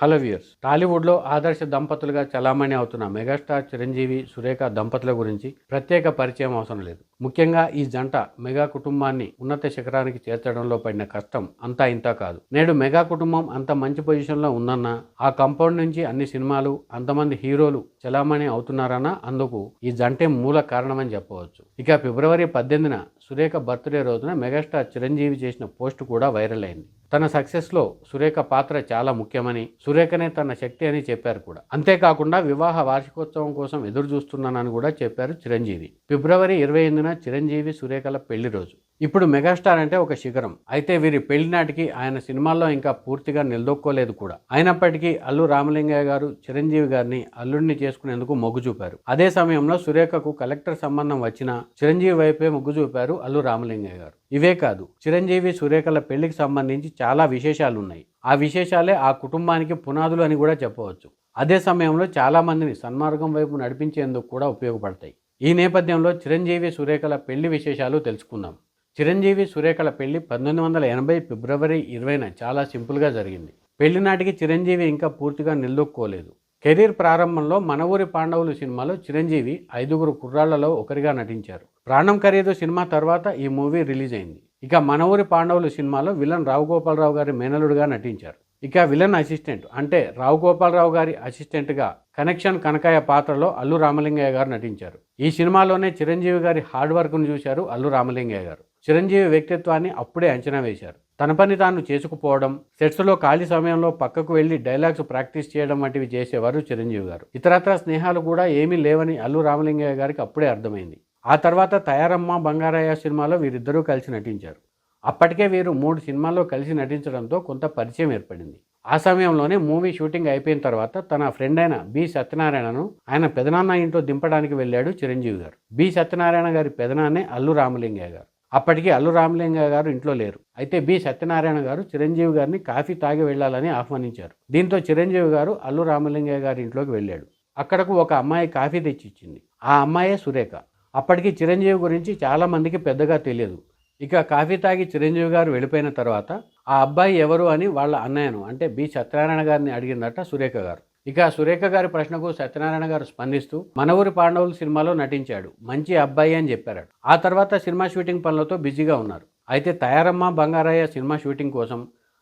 Hello viewers, టాలీవుడ్లో ఆదర్శ దంపతులుగా చలామణి అవుతున్న మెగాస్టార్ చిరంజీవి, సురేఖ దంపతుల గురించి ప్రత్యేక పరిచయం అవసరం లేదు. ముఖ్యంగా ఈ జంట మెగా కుటుంబాన్ని ఉన్నత శిఖరానికి చేర్చడంలో పడిన కష్టం అంతా ఇంతా కాదు. నేడు మెగా కుటుంబం అంత మంచి పొజిషన్లో ఉందన్నా, ఆ కాంపౌండ్ నుంచి అన్ని సినిమాలు, అంతమంది హీరోలు చలామణి అవుతున్నారన్నా అందుకు ఈ జంటే మూల కారణమని చెప్పవచ్చు. ఇక ఫిబ్రవరి 18న సురేఖ బర్త్డే రోజున మెగాస్టార్ చిరంజీవి చేసిన పోస్ట్ కూడా వైరల్ అయింది. తన సక్సెస్లో సురేఖ పాత్ర చాలా ముఖ్యమని, సురేఖనే తన శక్తి అని చెప్పారు కూడా. అంతేకాకుండా వివాహ వార్షికోత్సవం కోసం ఎదురు చూస్తున్నానని కూడా చెప్పారు చిరంజీవి. ఫిబ్రవరి 28న చిరంజీవి, సురేఖల పెళ్లి రోజు. ఇప్పుడు మెగాస్టార్ అంటే ఒక శిఖరం. అయితే వీరి పెళ్లి నాటికి ఆయన సినిమాల్లో ఇంకా పూర్తిగా నిలదొక్కోలేదు కూడా. అయినప్పటికీ అల్లు రామలింగయ్య గారు చిరంజీవి గారిని అల్లుడిని చేసుకునేందుకు మొగ్గు చూపారు. అదే సమయంలో సురేఖకు కలెక్టర్ సంబంధం వచ్చినా చిరంజీవి వైపే మొగ్గు చూపారు అల్లు రామలింగయ్య గారు. ఇవే కాదు, చిరంజీవి, సురేఖల పెళ్లికి సంబంధించి చాలా విశేషాలు ఉన్నాయి. ఆ విశేషాలే ఆ కుటుంబానికి పునాదులు అని కూడా చెప్పవచ్చు. అదే సమయంలో చాలా మందిని సన్మార్గం వైపు నడిపించేందుకు కూడా ఉపయోగపడతాయి. ఈ నేపథ్యంలో చిరంజీవి, సురేఖల పెళ్లి విశేషాలు తెలుసుకుందాం. చిరంజీవి, సురేఖల పెళ్లి 1980 ఫిబ్రవరి 20న చాలా సింపుల్గా జరిగింది. పెళ్లి నాటికి చిరంజీవి ఇంకా పూర్తిగా నిలదొక్కోలేదు. కెరీర్ ప్రారంభంలో మన ఊరి పాండవులు సినిమాలో చిరంజీవి 5గురు కుర్రాళ్లలో ఒకరిగా నటించారు. ప్రాణం ఖరీదు సినిమా తర్వాత ఈ మూవీ రిలీజ్ అయింది. ఇక మన ఊరి పాండవులు సినిమాలో విలన్ రావు గోపాలరావు గారి మేనలుడుగా నటించారు. ఇక విలన్ అసిస్టెంట్ అంటే రావు గోపాలరావు గారి అసిస్టెంట్గా కనెక్షన్ కనకయ్య పాత్రలో అల్లు రామలింగయ్య గారు నటించారు. ఈ సినిమాలోనే చిరంజీవి గారి హార్డ్ వర్క్ను చూశారు అల్లు రామలింగయ్య గారు. చిరంజీవి వ్యక్తిత్వాన్ని అప్పుడే అంచనా వేశారు. తన పని తాను చేసుకుపోవడం, సెట్స్లో ఖాళీ సమయంలో పక్కకు వెళ్లి డైలాగ్స్ ప్రాక్టీస్ చేయడం వంటివి చేసేవారు చిరంజీవి గారు. ఇతరత్ర స్నేహాలు కూడా ఏమీ లేవని అల్లు రామలింగయ్య గారికి అప్పుడే అర్థమైంది. ఆ తర్వాత తయారమ్మ బంగారయ్య సినిమాలో వీరిద్దరూ కలిసి నటించారు. అప్పటికే వీరు 3 సినిమాల్లో కలిసి నటించడంతో కొంత పరిచయం ఏర్పడింది. ఆ సమయంలోనే మూవీ షూటింగ్ అయిపోయిన తర్వాత తన ఫ్రెండ్ అయిన బి సత్యనారాయణను ఆయన పెదనాన్న ఇంట్లో దింపడానికి వెళ్ళాడు చిరంజీవి గారు. బి సత్యనారాయణ గారి పెదనాన్నే అల్లు రామలింగయ్య గారు. అప్పటికి అల్లు రామలింగయ్య గారు ఇంట్లో లేరు. అయితే బి సత్యనారాయణ గారు చిరంజీవి గారిని కాఫీ తాగి వెళ్లాలని ఆహ్వానించారు. దీంతో చిరంజీవి గారు అల్లు రామలింగయ్య గారి ఇంట్లోకి వెళ్ళాడు. అక్కడకు ఒక అమ్మాయి కాఫీ తెచ్చిచ్చింది. ఆ అమ్మాయే సురేఖ. అప్పటికి చిరంజీవి గురించి చాలా మందికి పెద్దగా తెలియదు. ఇక కాఫీ తాగి చిరంజీవి గారు వెళ్ళిపోయిన తర్వాత ఆ అబ్బాయి ఎవరు అని వాళ్ళ అన్నయ్యను అంటే బి సత్యనారాయణ గారిని అడిగిందట సురేఖ గారు. ఇక సురేఖ గారి ప్రశ్నకు సత్యనారాయణ గారు స్పందిస్తూ మన ఊరి పాండవులు సినిమాలో నటించాడు, మంచి అబ్బాయి అని చెప్పారట. ఆ తర్వాత సినిమా షూటింగ్ పనులతో బిజీగా ఉన్నారు. అయితే తయారమ్మ బంగారయ్య సినిమా షూటింగ్ కోసం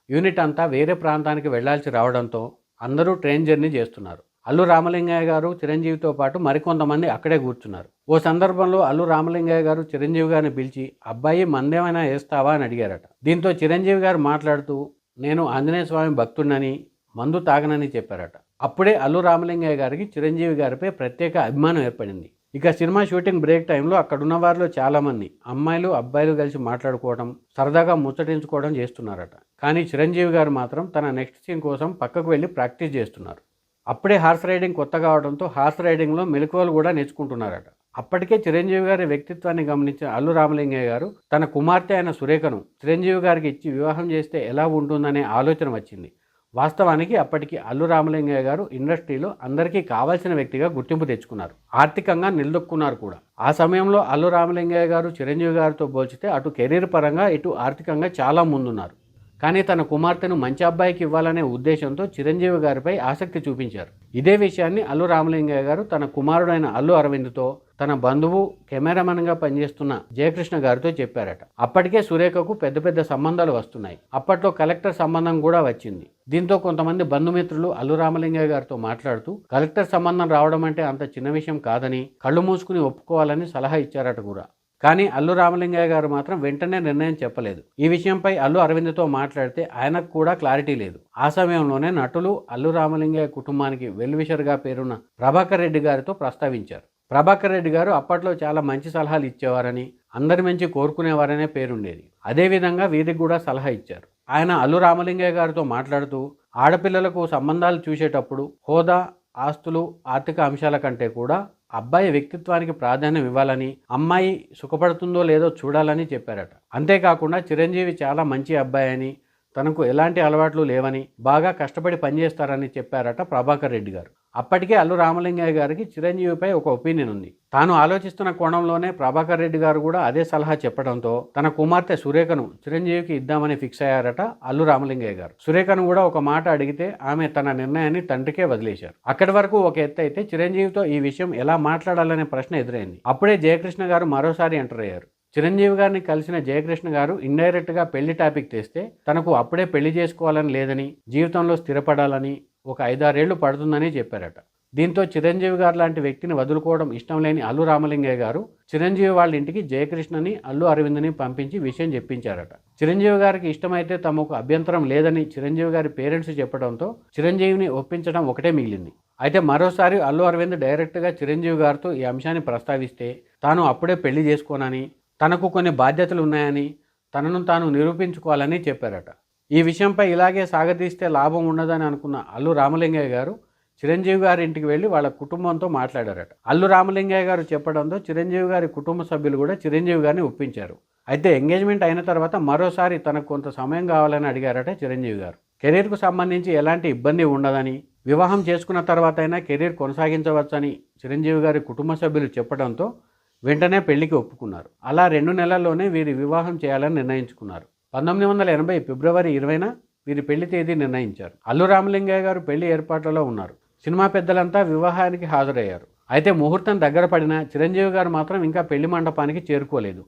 యూనిట్ అంతా వేరే ప్రాంతానికి వెళ్లాల్సి రావడంతో అందరూ ట్రైన్ జర్నీ చేస్తున్నారు. అల్లు రామలింగయ్య గారు చిరంజీవితో పాటు మరికొంతమంది అక్కడే కూర్చున్నారు. ఓ సందర్భంలో అల్లు రామలింగయ్య గారు చిరంజీవి గారిని పిలిచి అబ్బాయి మందేమైనా వేస్తావా అని అడిగారట. దీంతో చిరంజీవి గారు మాట్లాడుతూ నేను ఆంజనేయ స్వామి భక్తుడినని, మందు తాగనని చెప్పారట. అప్పుడే అల్లు రామలింగయ్య గారికి చిరంజీవి గారిపై ప్రత్యేక అభిమానం ఏర్పడింది. ఇక సినిమా షూటింగ్ బ్రేక్ టైంలో అక్కడున్న వారిలో చాలామంది అమ్మాయిలు, అబ్బాయిలు కలిసి మాట్లాడుకోవడం, సరదాగా ముచ్చటించుకోవడం చేస్తున్నారట. కానీ చిరంజీవి గారు మాత్రం తన నెక్స్ట్ సీన్ కోసం పక్కకు వెళ్ళి ప్రాక్టీస్ చేస్తున్నారు. అప్పుడే హార్స్ రైడింగ్ కొత్త కావడంతో హార్స్ రైడింగ్లో మెలకువలు కూడా నేర్చుకుంటున్నారట. అప్పటికే చిరంజీవి గారి వ్యక్తిత్వాన్ని గమనించిన అల్లు రామలింగయ్య గారు తన కుమార్తె అయిన సురేఖను చిరంజీవి గారికి ఇచ్చి వివాహం చేస్తే ఎలా ఉంటుందనే ఆలోచన వచ్చింది. వాస్తవానికి అప్పటికి అల్లు రామలింగయ్య గారు ఇండస్ట్రీలో అందరికీ కావాల్సిన వ్యక్తిగా గుర్తింపు తెచ్చుకున్నారు. ఆర్థికంగా నిలదొక్కున్నారు కూడా. ఆ సమయంలో అల్లు రామలింగయ్య గారు చిరంజీవి గారితో పోల్చితే అటు కెరీర్ పరంగా ఇటు ఆర్థికంగా చాలా ముందున్నారు. కానీ తన కుమార్తెను మంచి అబ్బాయికి ఇవ్వాలనే ఉద్దేశంతో చిరంజీవి గారిపై ఆసక్తి చూపించారు. ఇదే విషయాన్ని అల్లు రామలింగయ్య గారు తన కుమారుడైన అల్లు అరవింద్తో తన బంధువు కెమెరామెన్గా పనిచేస్తున్న జయకృష్ణ గారితో చెప్పారట. అప్పటికే సురేఖకు పెద్ద పెద్ద సంబంధాలు వస్తున్నాయి. అప్పట్లో కలెక్టర్ సంబంధం కూడా వచ్చింది. దీంతో కొంతమంది బంధుమిత్రులు అల్లు రామలింగయ్య గారితో మాట్లాడుతూ కలెక్టర్ సంబంధం రావడం అంటే అంత చిన్న విషయం కాదని, కళ్ళు మూసుకుని ఒప్పుకోవాలని సలహా ఇచ్చారట కూడా. కానీ అల్లు రామలింగయ్య గారు మాత్రం వెంటనే నిర్ణయం చెప్పలేదు. ఈ విషయంపై అల్లు అరవింద్తో మాట్లాడితే ఆయనకు కూడా క్లారిటీ లేదు. ఆ సమయంలోనే నటులు అల్లు రామలింగయ్య కుటుంబానికి వెల్విషర్గా పేరున్న ప్రభాకర్ రెడ్డి గారితో ప్రస్తావించారు. ప్రభాకర్ రెడ్డి గారు అప్పట్లో చాలా మంచి సలహాలు ఇచ్చేవారని, అందరి మంచి కోరుకునేవారనే పేరుండేది. అదేవిధంగా వీరికి కూడా సలహా ఇచ్చారు. ఆయన అల్లు రామలింగయ్య గారితో మాట్లాడుతూ ఆడపిల్లలకు సంబంధాలు చూసేటప్పుడు హోదా, ఆస్తులు, ఆర్థిక అంశాల కంటే కూడా అబ్బాయి వ్యక్తిత్వానికి ప్రాధాన్యం ఇవ్వాలని, అమ్మాయి సుఖపడుతుందో లేదో చూడాలని చెప్పారట. అంతేకాకుండా చిరంజీవి చాలా మంచి అబ్బాయి అని, తనకు ఎలాంటి అలవాట్లు లేవని, బాగా కష్టపడి పనిచేస్తారని చెప్పారట ప్రభాకర్ రెడ్డి గారు. అప్పటికే అల్లు రామలింగయ్య గారికి చిరంజీవిపై ఒక ఒపీనియన్ ఉంది. తాను ఆలోచిస్తున్న కోణంలోనే ప్రభాకర్ రెడ్డి గారు కూడా అదే సలహా చెప్పడంతో తన కుమార్తె సురేఖను చిరంజీవికి ఇద్దామని ఫిక్స్ అయ్యారట అల్లు రామలింగయ్య గారు. సురేఖను కూడా ఒక మాట అడిగితే ఆమె తన నిర్ణయాన్ని తండ్రికే వదిలేశారు. అక్కడి వరకు ఒక ఎత్తు అయితే చిరంజీవితో ఈ విషయం ఎలా మాట్లాడాలనే ప్రశ్న ఎదురైంది. అప్పుడే జయకృష్ణ గారు మరోసారి ఎంటర్ అయ్యారు. చిరంజీవి గారిని కలిసిన జయకృష్ణ గారు ఇండైరెక్ట్గా పెళ్లి టాపిక్ తెస్తే తనకు అప్పుడే పెళ్లి చేసుకోవాలని లేదని, జీవితంలో స్థిరపడాలని, ఒక 5-6 ఏళ్లు పడుతుందని చెప్పారట. దీంతో చిరంజీవి గారు లాంటి వ్యక్తిని వదులుకోవడం ఇష్టం లేని అల్లు రామలింగయ్య గారు చిరంజీవి వాళ్ళ ఇంటికి జయకృష్ణని, అల్లు అరవింద్ని పంపించి విషయం చెప్పించారట. చిరంజీవి గారికి ఇష్టమైతే తమకు అభ్యంతరం లేదని చిరంజీవి గారి పేరెంట్స్ చెప్పడంతో చిరంజీవిని ఒప్పించడం ఒకటే మిగిలింది. అయితే మరోసారి అల్లు అరవింద్ డైరెక్ట్గా చిరంజీవి గారితో ఈ అంశాన్ని ప్రస్తావిస్తే తాను అప్పుడే పెళ్లి చేసుకోనని, తనకు కొన్ని బాధ్యతలు ఉన్నాయని, తనను తాను నిరూపించుకోవాలని చెప్పారట. ఈ విషయంపై ఇలాగే సాగతీస్తే లాభం ఉండదని అనుకున్న అల్లు రామలింగయ్య గారు చిరంజీవి గారి ఇంటికి వెళ్ళి వాళ్ళ కుటుంబంతో మాట్లాడారట. అల్లు రామలింగయ్య గారు చెప్పడంతో చిరంజీవి గారి కుటుంబ సభ్యులు కూడా చిరంజీవి గారిని ఒప్పించారు. అయితే ఎంగేజ్మెంట్ అయిన తర్వాత మరోసారి తనకు కొంత సమయం కావాలని అడిగారట చిరంజీవి గారు. కెరీర్కు సంబంధించి ఎలాంటి ఇబ్బంది ఉండదని, వివాహం చేసుకున్న తర్వాత అయినా కెరీర్ కొనసాగించవచ్చని చిరంజీవి గారి కుటుంబ సభ్యులు చెప్పడంతో వెంటనే పెళ్లికి ఒప్పుకున్నారు. అలా 2 నెలల్లోనే వీరి వివాహం చేయాలని నిర్ణయించుకున్నారు. 1980 ఫిబ్రవరి 20న వీరి పెళ్లి తేదీ నిర్ణయించారు. అల్లు రామలింగయ్య గారు పెళ్లి ఏర్పాట్లలో ఉన్నారు. సినిమా పెద్దలంతా వివాహానికి హాజరయ్యారు. అయితే ముహూర్తం దగ్గర పడినా చిరంజీవి గారు మాత్రం ఇంకా పెళ్లి మండపానికి చేరుకోలేదు.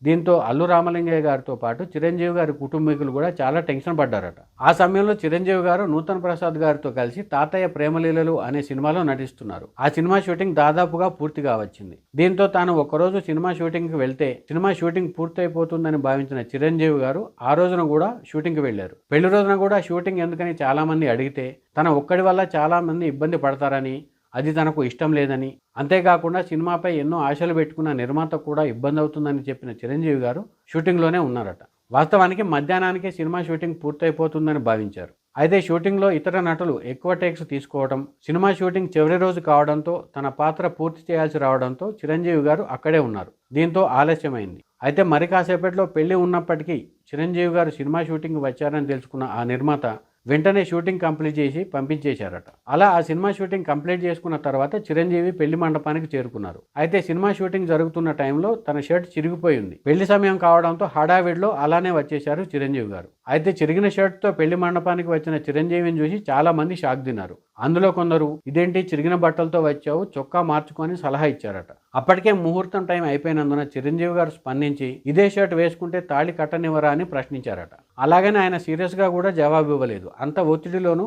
దీంతో అల్లు రామలింగయ్య గారితో పాటు చిరంజీవి గారి కుటుంబీకులు కూడా చాలా టెన్షన్ పడ్డారట. ఆ సమయంలో చిరంజీవి గారు నూతన్ ప్రసాద్ గారితో కలిసి తాతయ్య ప్రేమలీలలు అనే సినిమాలో నటిస్తున్నారు. ఆ సినిమా షూటింగ్ దాదాపుగా పూర్తిగా వచ్చింది. దీంతో తాను ఒక్కరోజు సినిమా షూటింగ్కి వెళ్తే సినిమా షూటింగ్ పూర్తయిపోతుందని భావించిన చిరంజీవి గారు ఆ రోజున కూడా షూటింగ్కి వెళ్లారు. పెళ్లి రోజున కూడా షూటింగ్ ఎందుకని చాలా మంది అడిగితే తన ఒక్కడి వల్ల చాలా మంది ఇబ్బంది పడతారని, అది తనకు ఇష్టం లేదని, అంతేకాకుండా సినిమాపై ఎన్నో ఆశలు పెట్టుకున్న నిర్మాత కూడా ఇబ్బంది అవుతుందని చెప్పిన చిరంజీవి గారు షూటింగ్లోనే ఉన్నారట. వాస్తవానికి మధ్యాహ్నానికే సినిమా షూటింగ్ పూర్తయిపోతుందని భావించారు. అయితే షూటింగ్లో ఇతర నటులు ఎక్కువ టేక్స్ తీసుకోవడం, సినిమా షూటింగ్ చివరి రోజు కావడంతో తన పాత్ర పూర్తి చేయాల్సి రావడంతో చిరంజీవి గారు అక్కడే ఉన్నారు. దీంతో ఆలస్యమైంది. అయితే మరి కాసేపట్లో పెళ్లి ఉన్నప్పటికీ చిరంజీవి గారు సినిమా షూటింగ్ వచ్చారని తెలుసుకున్న ఆ నిర్మాత వెంటనే షూటింగ్ కంప్లీట్ చేసి పంపించేశారట. అలా ఆ సినిమా షూటింగ్ కంప్లీట్ చేసుకున్న తర్వాత చిరంజీవి పెళ్లి మండపానికి చేరుకున్నారు. అయితే సినిమా షూటింగ్ జరుగుతున్న టైంలో తన షర్ట్ చిరిగిపోయింది. పెళ్లి సమయం కావడంతో హడావిడిలో అలానే వచ్చేశారు చిరంజీవి గారు. అయితే చిరిగిన షర్ట్తో పెళ్లి మండపానికి వచ్చిన చిరంజీవిని చూసి చాలా మంది షాక్ తిన్నారు. అందులో కొందరు ఇదేంటి చిరిగిన బట్టలతో వచ్చావు, చొక్కా మార్చుకొని సలహా ఇచ్చారట. అప్పటికే ముహూర్తం టైం అయిపోయినందున చిరంజీవి గారు స్పందించి ఇదే షర్ట్ వేసుకుంటే తాళి కట్టనివ్వరా అని ప్రశ్నించారట. అలాగని ఆయన సీరియస్గా కూడా జవాబు ఇవ్వలేదు. అంత ఒత్తిడిలోనూ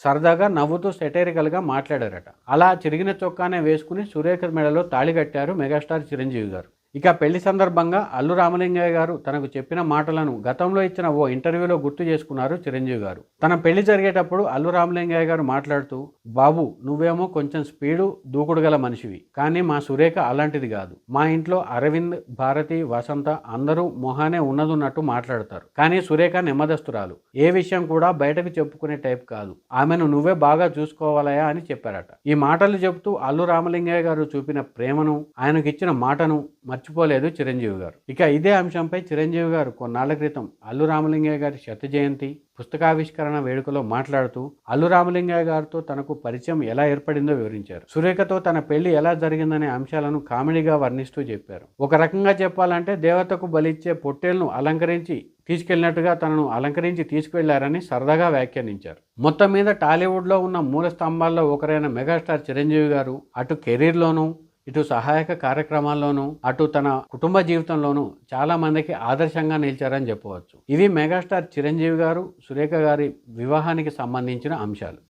సరదాగా నవ్వుతూ సెటైరికల్గా మాట్లాడారట. అలా చిరిగిన చొక్కానే వేసుకుని సురేఖ మెడలో తాళి కట్టారు మెగాస్టార్ చిరంజీవి గారు. ఇక పెళ్లి సందర్భంగా అల్లు రామలింగయ్య గారు తనకు చెప్పిన మాటలను గతంలో ఇచ్చిన ఓ ఇంటర్వ్యూలో గుర్తు చేసుకున్నారు చిరంజీవి గారు. తన పెళ్లి జరిగేటప్పుడు అల్లు రామలింగయ్య గారు మాట్లాడుతూ, బాబు నువ్వేమో కొంచెం స్పీడు దూకుడు గల మనిషివి, కానీ మా సురేఖ అలాంటిది కాదు. మా ఇంట్లో అరవింద్, భారతి, వసంత అందరూ మొహానే ఉన్నదున్నట్టు మాట్లాడతారు, కానీ సురేఖ నెమ్మదస్తురాలు, ఏ విషయం కూడా బయటకు చెప్పుకునే టైప్ కాదు. ఆమెను నువ్వే బాగా చూసుకోవాలయా అని చెప్పారట. ఈ మాటలు చెబుతూ అల్లు రామలింగయ్య గారు చూపిన ప్రేమను, ఆయనకు ఇచ్చిన మాటను మర్చిపోలేదు చిరంజీవి గారు. ఇక ఇదే అంశంపై చిరంజీవి గారు కొన్నాళ్ల క్రితం అల్లు రామలింగయ్య గారి శత జయంతి పుస్తకావిష్కరణ వేడుకలో మాట్లాడుతూ అల్లు రామలింగయ్య గారితో తనకు పరిచయం ఎలా ఏర్పడిందో వివరించారు. సురేఖతో తన పెళ్లి ఎలా జరిగిందనే అంశాలను కామెడీగా వర్ణిస్తూ చెప్పారు. ఒక రకంగా చెప్పాలంటే దేవతకు బలిచ్చే పొట్టేళ్లను అలంకరించి తీసుకెళ్లినట్టుగా తనను అలంకరించి తీసుకువెళ్లారని సరదాగా వ్యాఖ్యానించారు. మొత్తం మీద టాలీవుడ్లో ఉన్న మూల స్తంభాల్లో ఒకరైన మెగాస్టార్ చిరంజీవి గారు అటు కెరీర్లోనూ, ఇటు సహాయక కార్యక్రమాల్లోనూ, అటు తన కుటుంబ జీవితంలోనూ చాలా మందికి ఆదర్శంగా నిలిచారని చెప్పవచ్చు. ఇవి మెగాస్టార్ చిరంజీవి గారు, సురేఖ గారి వివాహానికి సంబంధించిన అంశాలు.